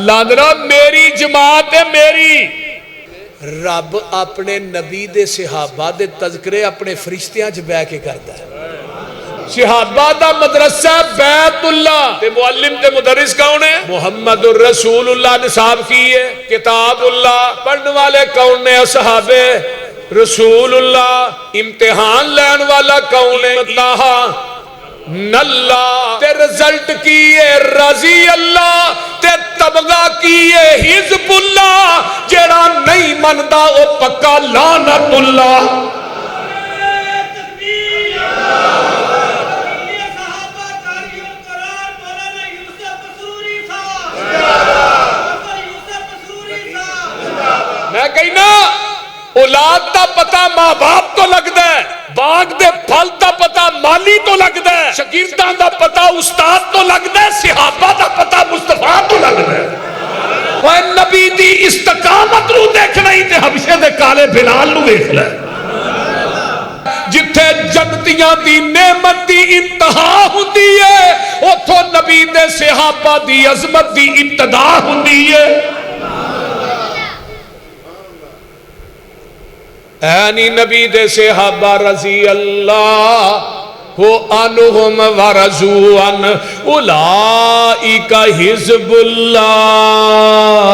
لاندرا میری جماعت ہے میری. رب اپنے نبی دے صحابہ دے تذکرے اپنے فرشتیاں چ بہ کے کردا ہے. صحابہ دا مدرسہ بیت اللہ تے معلم تے مدرس کون ہے؟ محمد الرسول اللہ نے صاحب کی ہے. کتاب اللہ پڑھنے والے کون نے؟ اصحاب رسول اللہ. امتحان لین والا کون ہے؟ نلہ. تے رزلٹ کیے رضی اللہ تے تبغہ کیے حزب اللہ. جیڑا نہیں مندا او پکا لعنت اللہ. میں کہنا اولاد دا پتہ ماں باپ تو لگدا ہے, باغ دے پھل دا پتہ مالی تو لگدا ہے, شاگرداں دا پتہ استاد تو لگدا ہے, صحابہ دا پتہ مصطفیٰ تو لگدا ہے. وہ نبی دی استقامت نو دیکھنا ہی تے حبشے دے کالے بلال نو ویکھ لے. جتھے جنتیاں دی نعمت دی انتہا ہوندی ہے اوتھوں نبی دے صحابہ دی عظمت دی ابتدا ہوندی ہے. اینی نبی دے صحابہ رضی اللہ عنہم ورضوا عنہ اولئک حزب اللہ.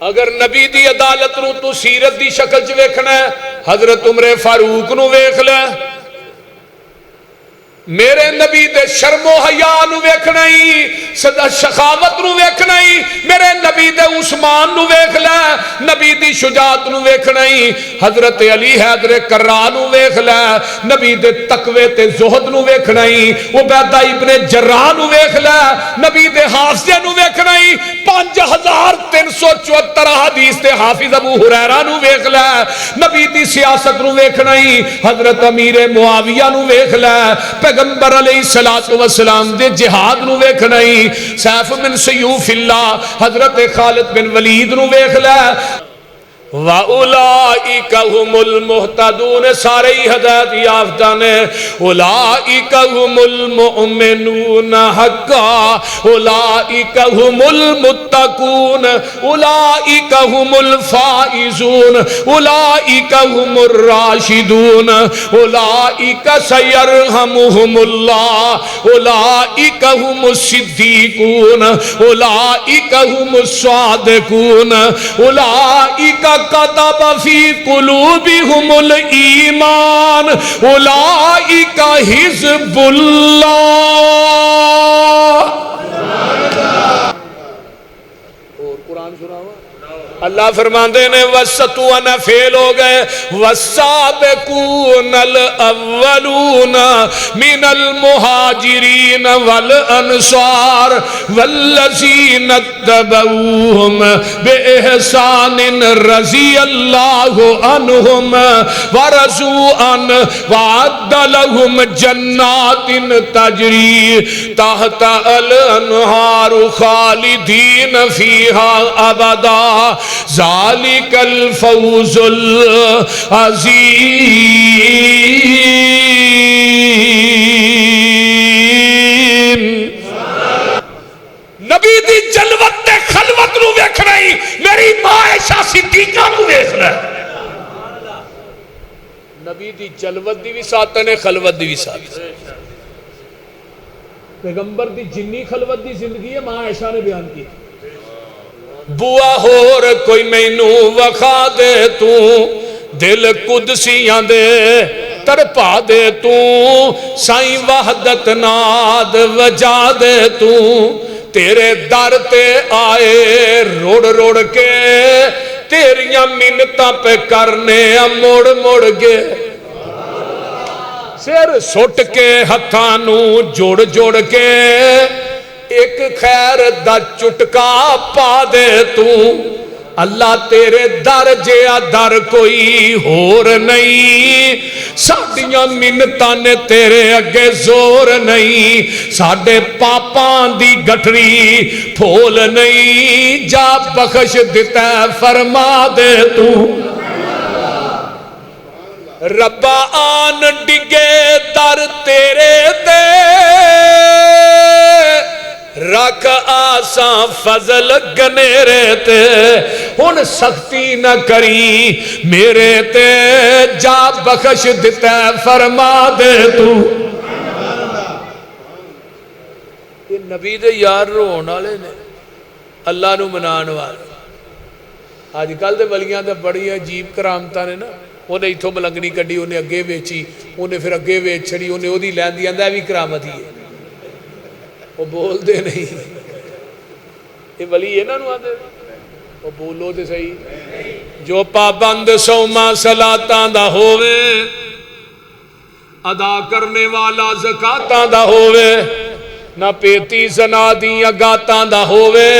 اگر نبی دی عدالت نو تو سیرت دی شکل چ ویکھنا ہے حضرت عمر فاروق نو ویکھ لے. میرے نبی دے شرم و حیا نو ویکھنا ہی, شخاوت نو ویکھنا ہی. میرے نبی دے عثمان نو ویکھ لے, نبی دی شجاعت نو ویکھنا ہی. حضرت علی حیدر کررا نو ویکھ لے, نبی دے تقوی تے زہد نو ویکھنا ہی. عبیدہ ابن جراح نو ویکھ لے, نبی دے حافظے نو ویکھنا ہی. 5374 حدیث تے حافظ ابو ہریرہ نو ویکھ لے, نبی دی سیاست نو ویکھنا ہی. حضرت امیر معاویہ نو ویکھ لے, پیغمبر علیہ السلام دے جہاد نو ویکھنا ہی. سیف من سیوف اللہ حضرت خالد بن ولید نو ویکھ لے. وَأُولَئِكَ هُمُ الْمُهْتَدُونَ سارے ہی ہدایت یافتہ نے. اولئک هم المؤمنون حقا, اولئک هم المتقون, اولئک هم الفائزون, اولئک هم الراشدون, اولئک سيرحمهم الله, اولئک هم الصدیقون, اولئک هم الصادقون, اولئک کتب فی قلوبہم الایمان, اولئک حزب اللہ. اور قرآن سناؤ. اللہ فرماندے نے وَسَّتُوَنَ فیل ہو گئے. وَالسَّابِقُونَ الْأَوَّلُونَ مِنَ الْمُهَاجِرِينَ وَالْأَنصَارِ وَالَّذِينَ اتَّبَعُوهُمْ بِإِحْسَانٍ رَضِيَ اللَّهُ عَنْهُمْ وَرَضُوا عَنْهُ وَأَعَدَّ لَهُمْ جَنَّاتٍ تَجْرِي تَحْتَهَا الْأَنْهَارُ خَالِدِينَ فِيهَا أَبَدًا ذالک الفوز العظیم. نبی دی جلوت تے خلوت نو ویکھنا ہی, میری ماں عائشہ صدیقہ نو ویکھنا. نبی دی جلوت دی بھی ساتھ نے, خلوت دی بھی ساتھ. پیغمبر دی جنی خلوت دی زندگی ہے ماں عائشہ نے بیان کی. بوا ہور کوئی مینو وکھا دے تو, دل قدسیاں دے ترپا دے تو, سائیں وحدت ناد وجا دے تو, تیرے در تے آئے روڑ روڑ کے, تیریاں منتاں پہ کرنے موڑ موڑ کے, سر سٹ کے ہتھانو جوڑ جوڑ کے, ایک خیر دا چٹکا پا دے تو. اللہ تیرے در جیا در کوئی ہور نہیں, ساڈیاں منتاں نے تیرے اگے زور نہیں, ساڈے پاپاں دی گٹھری پھول نہیں, جا بخش دیتا فرما دے تو. ربا آن ڈگے در تیرے دے, रख आसा फजल गनेरे ते, हुन सख्ती न करी मेरे ते, जा बख्श दिता फरमा दे तू। ये नबी दे यार रोण वाले ने, अल्लाह नू मनाने वाले। अजकल तो वलियां तो बड़ी अजीब करामत ने ना, उन्हें इतों मलंगनी कड्डी, उन्हें अगे वेची, उन्हें फिर अगे वेच छड़ी, उन्हें ओदी लैंदी, आंदा भी करामत ही है। वो बोलते नहीं, ये वली इन्हां नूं आंदे, वो बोलो तो सही। जो पाबंद सौमा सलातां दा होवे, अदा करने वाला ज़कातां दा होवे, ना पेती जना दियां गातां दा होवे,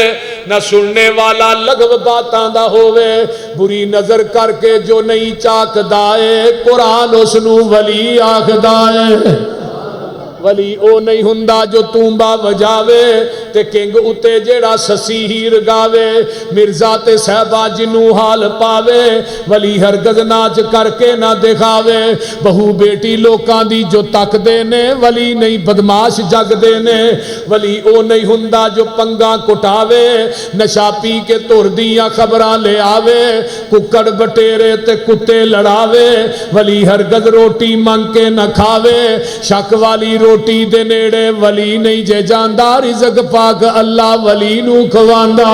ना सुनने वाला लगव बातां दा होवे, बुरी नजर करके जो नहीं चाकदा है, कुरान उसनू वली आखदा है। वली ओ नहीं हुंदा जो तूंबा वजावे, ते किंग उते जेड़ा ससी हीर गावे, मिर्जा ते सहबा जिनू हाल पावे, वली हरगज नाच करके ना दिखावे, बहू बेटी लोकां दी जो तकदे ने, वली नहीं बदमाश जगदे ने। वली ओ नहीं हुंदा जो पंगा कुटावे, नशा पी के तुर दियां खबरां ले आवे, कुकड़ बटेरे ते कुत्ते लड़ावे, वली हरगज रोटी मंग के न खावे, शक वाली रोटी दे नेड़े वली नहीं जे जांदा, रिज़्क पाक अल्लाह वली नू खवांदा।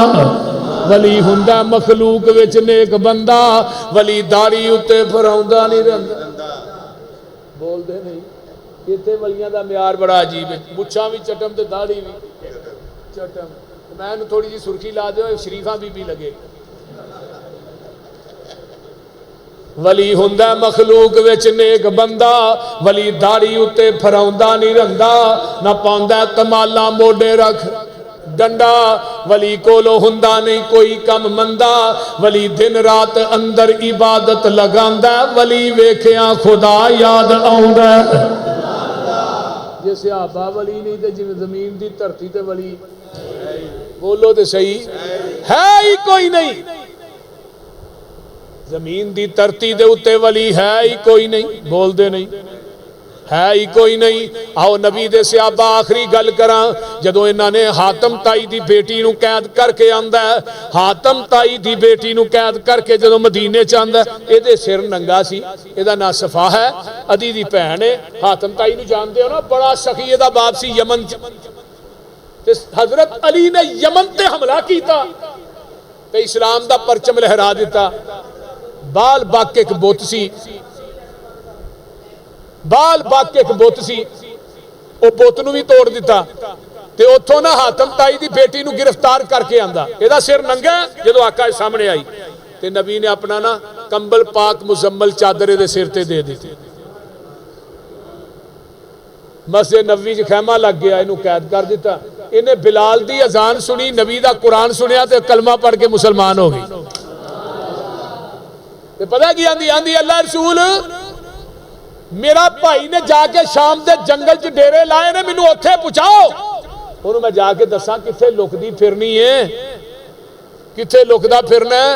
वली हुंदा मखलूक विच नेक बंदा, वली दाढ़ी उत्ते फराउंदा नहीं रहिंदा। बोलदे नहीं, इत्थे वलियां दा म्यार बड़ा अजीब है, मुछां भी चटम ते दाढ़ी भी चटम। मैं थोड़ी जी सुर्खी ला दो, शरीफा बीबी लगे। वली हुंदा मखलूक विच नेक बंदा, वली दाढ़ी उत्ते फराउंदा नहीं रहिंदा, ना पाउंदा तमाला मोढे रख डंडा, वली कोलो हुंदा नहीं कोई कम मंदा, वली दिन रात अंदर इबादत लगांदा, वली वेखिया खुदा याद आउंदा। जे सहाबा वली नहीं ते जिवें जमीन दी धरती ते वली, बोलो ते सही, है ही कोई नहीं। जमीन दी धरती दे उत्ते वली है ही कोई नहीं, बोलते नहीं, है ही कोई नहीं। आओ नबी दे सहाबा आखिरी गल करा, जदों इन्हां ने हातम ताई दी बेटी नूं कैद करके आंदा, हातम ताई दी बेटी नूं कैद करके जदों मदीने च आंदा, इहदे सिर नंगा सी, इहदा नाम सफा है, अदी दी भैन है। हातम ताई नूं जानदे हो ना, बड़ा सखी इहदा बाप सी यमन च, ते हजरत अली ने यमन ते हमला कीता ते इस्लाम दा परचम लहरा दिता। बाल बाक एक बुत सी, बाल बाक एक बुत सी, वो बुत नूं भी तोड़ दिता, ते उत्थों ना हातम ताई दी बेटी नूं गिरफ्तार करके आंदा, इहदा सिर नंगा जदों आका सामने आई, ते नबी ने अपना ना कंबल पाक मुजम्मल चादर दे सिर ते दे दी। मस्जिद नबवी च खैमा लग गया, इनू कैद कर दिता। इन्हें बिलाल दी अजान सुनी, नबी दा कुरान सुनिया, ते कलमा पढ़ के मुसलमान हो गई। ते पता की आंदी आंदी, अल्लाह रसूल मेरा भाई ने जाके शाम के जंगल च डेरे लाए ने, मैनू उत्थे पहुंचाओ, उन्होंने मैं जाके दसा किथे लुकदी फिरनी है, किथे लुकदा फिरना है।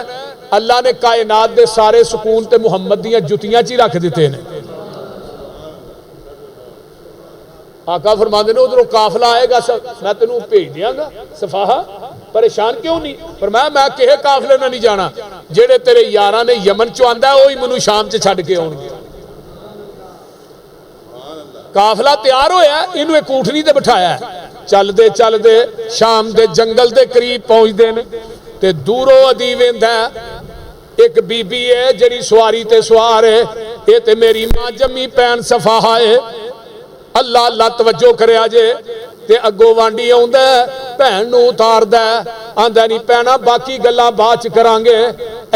अल्लाह ने कायनात दे सारे सुकून ते मुहम्मद दियां जुतियां च ही रख दिते ने। आका फरमाते ने उधरों काफला आएगा, मैं तेनू भेज दियांगा सफाहा, परेशान क्यों नहीं। पर मैं किहे काफले ना नहीं जाना, जेड़े तेरे यारां ने यमन चो आंदा वही मैनू शाम च छड्ड के आउणगे। काफला तैयार होया, इनू एक ऊठनी ते बिठाया, चलदे चलदे शाम दे जंगल दे करीब पहुंचदे ने, ते दूरों अदी वेंदा एक बीबी है जिहड़ी सवारी ते सवार है, ये ते मेरी मां जम्मी भैन सफाहा है। अल्लाह अल्लाह तवज्जो करे जे, ते अगों वांडी आउंदा भैन नूं उतारदा, आंदा नहीं भैणा बाकी गल्लां बाद च करांगे,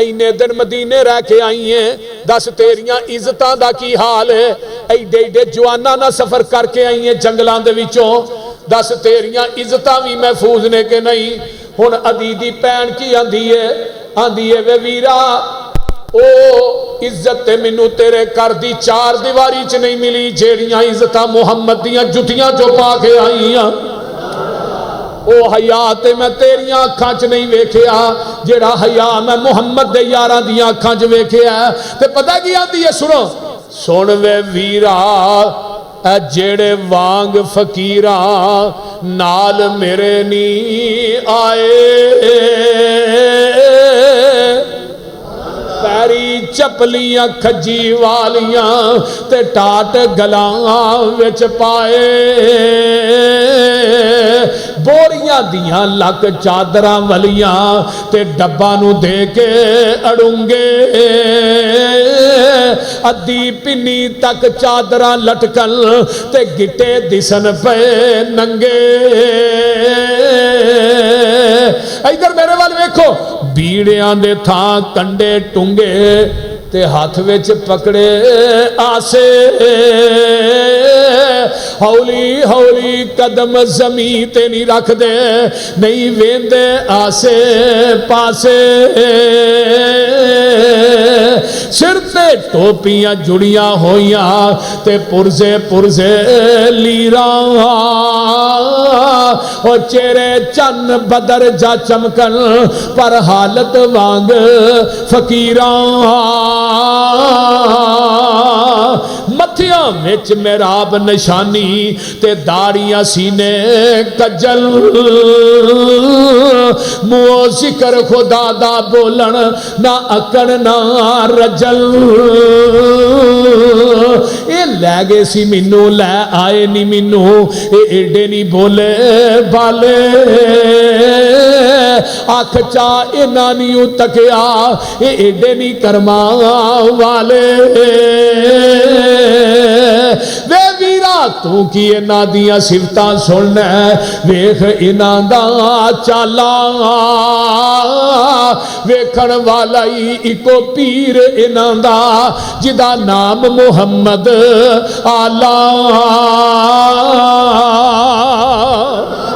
इन्ने दिन मदीने रह के आई है, दस तेरियां इज्जतां दा की हाल है, एडे एडे जवानां नाल सफर करके आई है जंगलां दे विचों, दस तेरियां इज्जतां भी महफूज ने कि नहीं। हुण अदी दी भैन की आंदी है वे वीरा, ओ इज्जत ते मैनू तेरे घर दी चार दीवारी च नहीं मिली, जेड़ियां इज्जतां मुहम्मद दियां जुतियां चो पा के आई हां, ओ हया ते मैं तेरियां अखां च नहीं वेखिया, जेड़ा हया मैं मुहम्मद दे यारां दियां अखां च वेखिया। ते पता की आंदी है, सुनो सुन वे वीरा, जेड़े वांग फकीरा नाल मेरे नी आए पैरी चपलियां खजी वालियां ते टाट गलां विच पाए बोरियां दियां लक चादरां वलियां ते डब्बा नू दे के अड़ूंगे अद्धी पिन्नी तक चादरां लटकन ते गिट्टे दिसन पे नंगे इधर मेरे वाल वेखो बीड़ियां दे थां कंडे टुंगे ते हाथ विच पकड़े आसे हौली हौली कदम जमीन ते नहीं रखदे नहीं वेंदे आसे पासे सिर ते टोपियां जुड़ियां होइयां ते पुरजे पुरजे लीरा ओ चेहरे चन्न बदर जा चमकन पर हालत वांग फकीरां मथियां विच मेराब निशानी ते दाड़ियां सीने कजल मुओ जिक्र खुदा दा बोलन ना अकड़ ना रजल ये लै गए सी मैनू लै आए नी मैनू ये एडे नी बोले बाले अख चा इन्ना नी तकिया ये एडे नी कर्मा वाले वे वीरा तू की इन्हां दियां सिफतां सुनना वेख इन्हां दा चाला वेखण वाला ही इको पीर इन्हां दा जिदा नाम मुहम्मद आला